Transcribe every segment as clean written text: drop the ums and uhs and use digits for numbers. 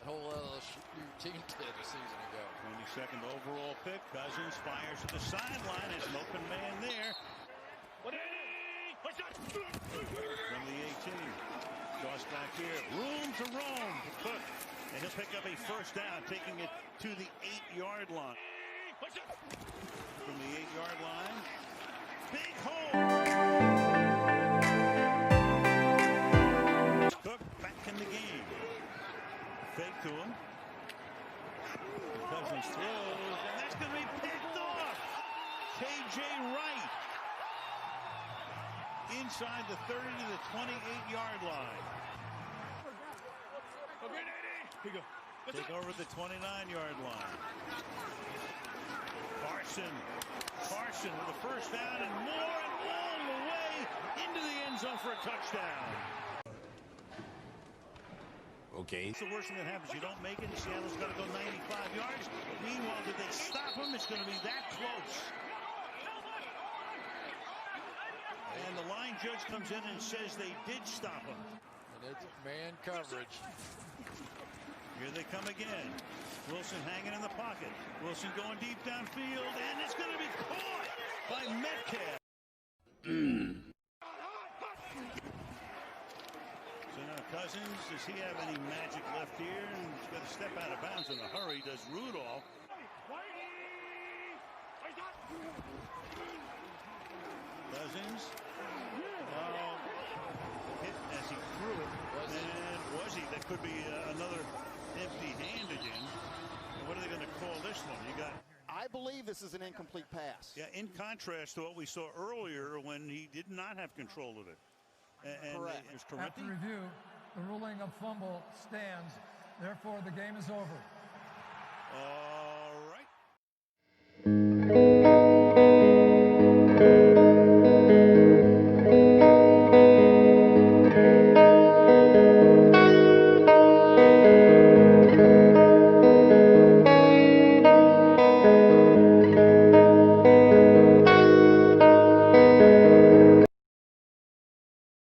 whole your team did a season ago. 22nd overall pick. Cousins fires at the sideline. There's an open man there. From the 18. Toss back here. Room to roam to Cook. And he'll pick up a first down, taking it to the 8-yard line. From the 8-yard line. Big hole. Cook back in the game. Fake to him. Cousins throws, and that's going to be picked off. K.J. Wright inside the 30 to the 28-yard line. Take over the 29-yard line. Carson with a first down and more, and all the way into the end zone for a touchdown. Okay. It's the worst thing that happens. You don't make it. Seattle's got to go 95 yards. Meanwhile, did they stop him? It's going to be that close. And the line judge comes in and says they did stop him. And it's man coverage. Here they come again. Wilson hanging in the pocket. Wilson going deep downfield, and it's going to be caught by Metcalf. So now Cousins, does he have any magic left here? And he's got to step out of bounds in a hurry. Does Rudolph. Cousins. Hit as he threw it. And was he? That could be another empty hand again. And what are they going to call this one? You got. I believe this is an incomplete pass. Yeah, in contrast to what we saw earlier when he did not have control of it. And correct. After review, the ruling of fumble stands. Therefore, the game is over. All right.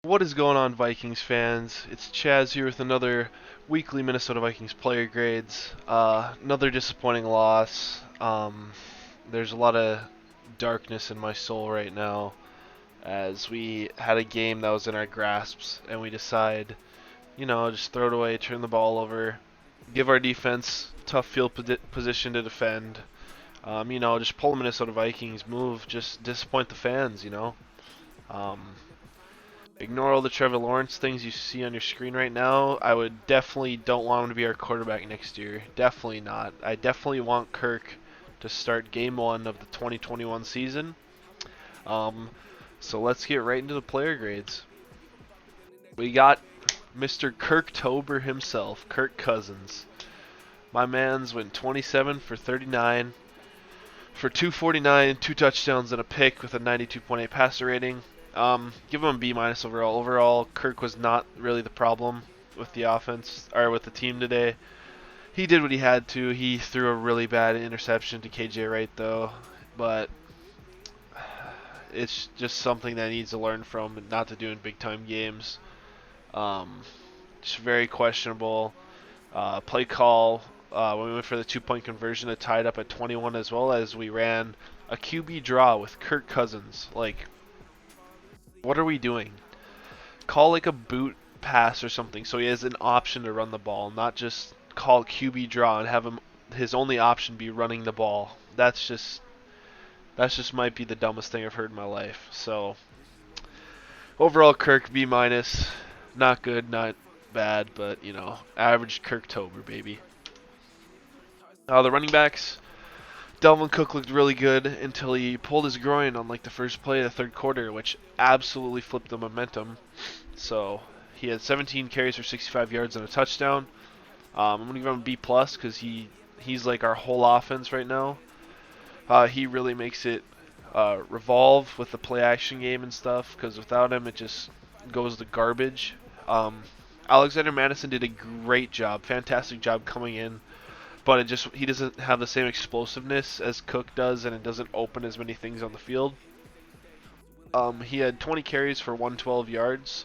What is going on, Vikings fans? It's Chaz here with another weekly Minnesota Vikings player grades. Another disappointing loss. There's a lot of darkness in my soul right now as we had a game that was in our grasps and we decide, just throw it away, turn the ball over, give our defense tough field position to defend. Just pull the Minnesota Vikings move, just disappoint the fans, Ignore all the Trevor Lawrence things you see on your screen right now. I would definitely don't want him to be our quarterback next year. Definitely not. I definitely want Kirk to start game 1 of the 2021 season. So let's get right into the player grades. We got Mr. Kirktober himself, Kirk Cousins. My man's went 27 for 39 for 249, 2 touchdowns and a pick with a 92.8 passer rating. Give him a B- overall. Overall, Kirk was not really the problem with the offense or with the team today. He did what he had to. He threw a really bad interception to KJ Wright though, but it's just something that he needs to learn from and not to do in big time games. Just very questionable. Play call when we went for the 2-point conversion, it tied up at 21, as well as we ran a QB draw with Kirk Cousins. What are we doing? Call like a boot pass or something so he has an option to run the ball, not just call QB draw and have his only option be running the ball. That's just might be the dumbest thing I've heard in my life. So overall, Kirk B-, not good, not bad, but average Kirktober, baby. The running backs. Dalvin Cook looked really good until he pulled his groin on the first play of the third quarter, which absolutely flipped the momentum. So he had 17 carries for 65 yards and a touchdown. I'm going to give him a B+ because he's like our whole offense right now. He really makes it revolve with the play action game and stuff, because without him it just goes to garbage. Alexander Madison did a great job, fantastic job coming in. But he doesn't have the same explosiveness as Cook does, and it doesn't open as many things on the field. He had 20 carries for 112 yards.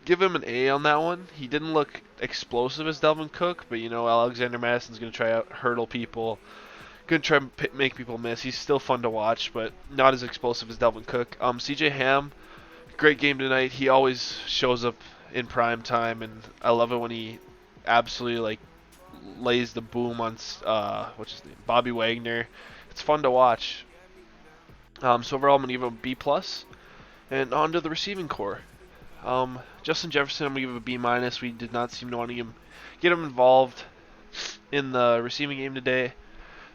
give him an A on that one. He didn't look explosive as Dalvin Cook, but Alexander Madison's going to try out hurdle people, going to try and make people miss. He's still fun to watch, but not as explosive as Dalvin Cook. CJ Ham, great game tonight. He always shows up in prime time, and I love it when he absolutely lays the boom on what's his name, Bobby Wagner. It's fun to watch. So overall, I'm gonna give him a B plus, and on to the receiving core. Justin Jefferson, I'm gonna give a B minus. We did not seem to want to get him involved in the receiving game today.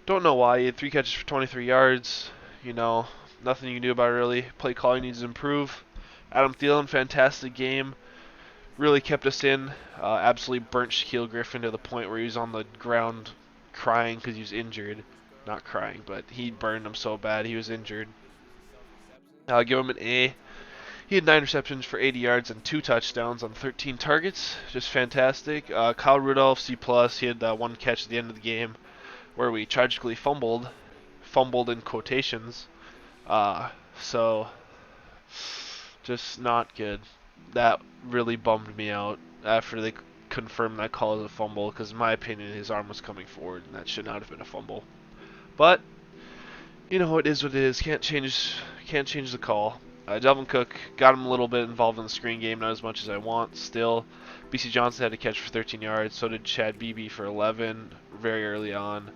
Don't know why. He had 3 catches for 23 yards. Nothing you can do about it really. Play calling needs to improve. Adam Thielen, fantastic game. Really kept us in. Absolutely burnt Shaquille Griffin to the point where he was on the ground crying because he was injured. Not crying, but he burned him so bad he was injured. I'll give him an A. He had 9 receptions for 80 yards and 2 touchdowns on 13 targets. Just fantastic. Kyle Rudolph, C+. He had 1 catch at the end of the game where we tragically fumbled. Fumbled in quotations. So, just not good. That really bummed me out after they confirmed that call as a fumble, because in my opinion his arm was coming forward and that should not have been a fumble. But it is what it is. Can't change the call. Dalvin Cook got him a little bit involved in the screen game, not as much as I want. Still, BC Johnson had a catch for 13 yards. So did Chad Beebe for 11 very early on.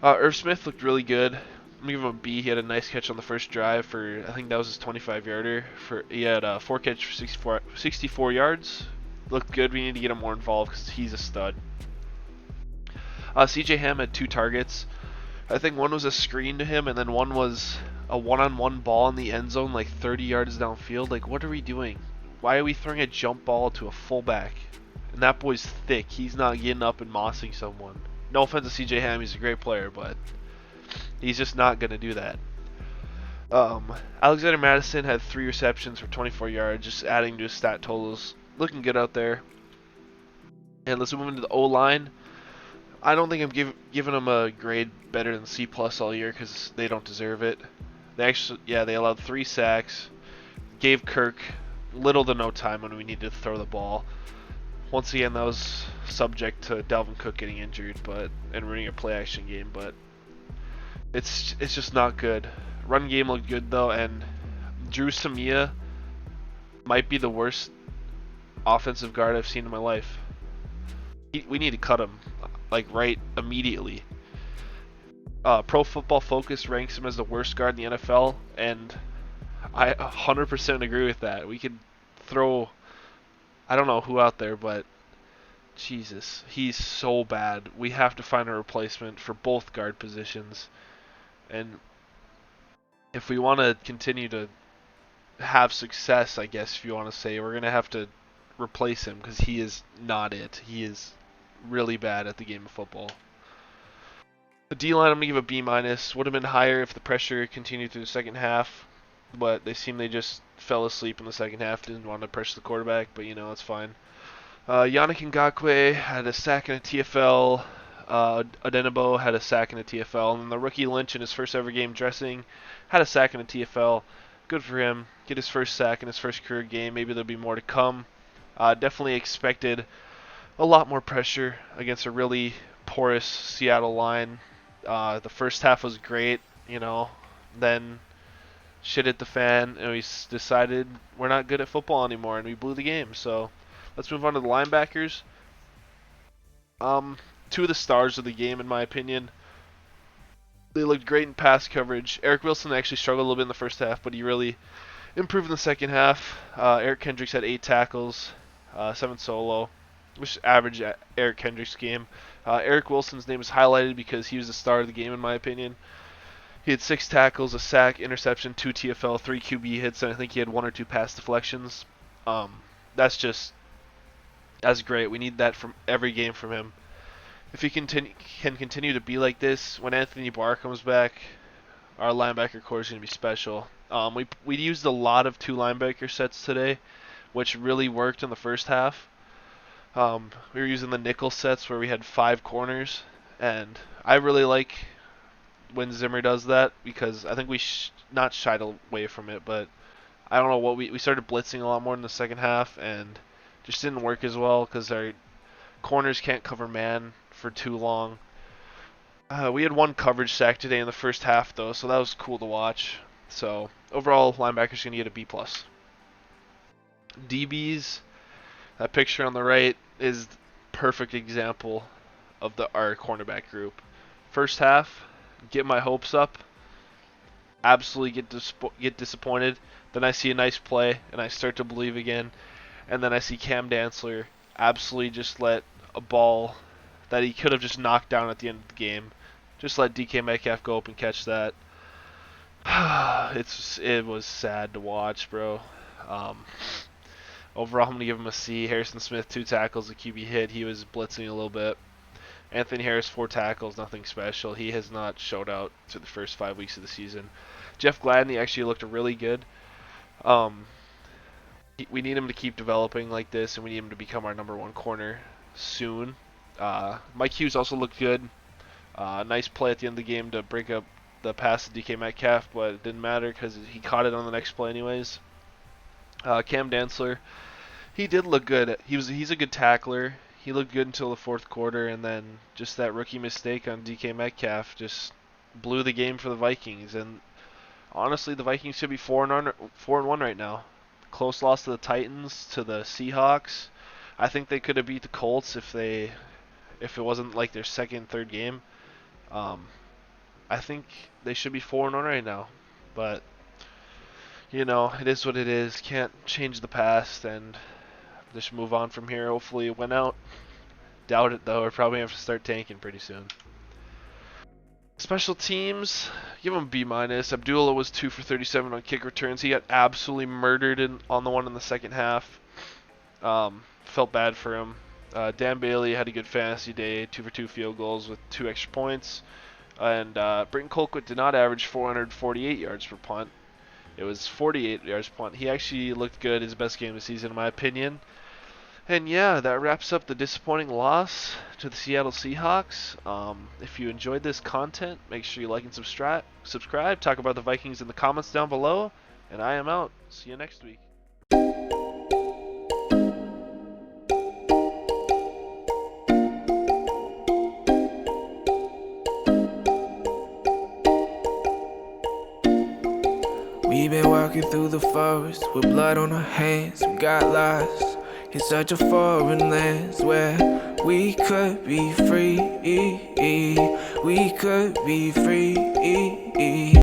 Irv Smith looked really good. I'm gonna give him a B. He had a nice catch on the first drive for, I think that was his 25-yarder. He had 4 catches for 64 yards. Looked good. We need to get him more involved because he's a stud. CJ Ham had 2 targets. I think one was a screen to him, and then one was a one-on-one ball in the end zone, 30 yards downfield. What are we doing? Why are we throwing a jump ball to a fullback? And that boy's thick. He's not getting up and mossing someone. No offense to CJ Ham, he's a great player, but he's just not going to do that. Alexander Madison had 3 receptions for 24 yards, just adding to his stat totals. Looking good out there. And let's move into the O-line. I don't think I'm giving them a grade better than C+ all year because they don't deserve it. They allowed 3 sacks, gave Kirk little to no time when we needed to throw the ball. Once again, that was subject to Dalvin Cook getting injured, and running a play-action game, but it's just not good. Run game looked good though, and Drew Samia might be the worst offensive guard I've seen in my life. We need to cut him. Right immediately. Pro Football Focus ranks him as the worst guard in the NFL, and I 100% agree with that. We could throw, I don't know who out there, but Jesus, he's so bad. We have to find a replacement for both guard positions, and if we want to continue to have success, I guess if you want to say, we're going to have to replace him because he is not it. He is really bad at the game of football. The D-line, I'm going to give a B-. Would have been higher if the pressure continued through the second half, but they just fell asleep in the second half, didn't want to pressure the quarterback, but it's fine. Yannick Ngakoue had a sack and a TFL. Adenabo had a sack and a TFL. And then the rookie Lynch in his first ever game dressing had a sack and a TFL. Good for him. Get his first sack in his first career game. Maybe there'll be more to come. Definitely expected a lot more pressure against a really porous Seattle line. The first half was great, then shit hit the fan, and we decided we're not good at football anymore, and we blew the game. So let's move on to the linebackers. 2 of the stars of the game, in my opinion. They looked great in pass coverage. Eric Wilson actually struggled a little bit in the first half, but he really improved in the second half. Eric Kendricks had 8 tackles, 7 solo, which is average Eric Kendricks game. Eric Wilson's name is highlighted because he was the star of the game, in my opinion. He had 6 tackles, a sack, interception, 2 TFL, 3 QB hits, and I think he had 1 or 2 pass deflections. That's great. We need that from every game from him. If he can continue to be like this, when Anthony Barr comes back, our linebacker core is going to be special. We used a lot of 2 linebacker sets today, which really worked in the first half. We were using the nickel sets where we had 5 corners, and I really like when Zimmer does that because I think we not shied away from it, but I don't know what we started blitzing a lot more in the second half, and just didn't work as well because our corners can't cover man for too long. We had one coverage sack today in the first half, though, so that was cool to watch. So overall, linebackers going to get a B+. DBs, that picture on the right is perfect example of our cornerback group. First half, get my hopes up, absolutely get disappointed. Then I see a nice play, and I start to believe again. And then I see Cam Dantzler absolutely just let a ball that he could have just knocked down at the end of the game. Just let DK Metcalf go up and catch that. It was sad to watch, bro. Overall, I'm going to give him a C. Harrison Smith, 2 tackles, a QB hit. He was blitzing a little bit. Anthony Harris, 4 tackles, nothing special. He has not showed out through the first 5 weeks of the season. Jeff Gladney actually looked really good. We need him to keep developing like this, and we need him to become our #1 corner soon. Mike Hughes also looked good. Nice play at the end of the game to break up the pass to DK Metcalf, but it didn't matter because he caught it on the next play anyways. Cam Dantzler, he did look good. He's a good tackler. He looked good until the 4th quarter, and then just that rookie mistake on DK Metcalf just blew the game for the Vikings. And honestly, the Vikings should be 4-1 right now. Close loss to the Titans, to the Seahawks. I think they could have beat the Colts if it wasn't like their 2nd, 3rd game. I think they should be 4-1 right now, but it is what it is. Can't change the past, and just move on from here. Hopefully it went out. Doubt it though. We're probably have to start tanking pretty soon. Special teams, give him B-. Abdullah was 2 for 37 on kick returns. He got absolutely murdered on the one in the second half. Felt bad for him. Dan Bailey had a good fantasy day, 2 for 2 field goals with 2 extra points. And Britton Colquitt did not average 448 yards per punt. It was 48 yards per punt. He actually looked good, his best game of the season in my opinion. And yeah, that wraps up the disappointing loss to the Seattle Seahawks. If you enjoyed this content, make sure you like and subscribe. Talk about the Vikings in the comments down below. And I am out. See you next week. We've been walking through the forest with blood on our hands. We got lost in such a foreign land where we could be free. We could be free.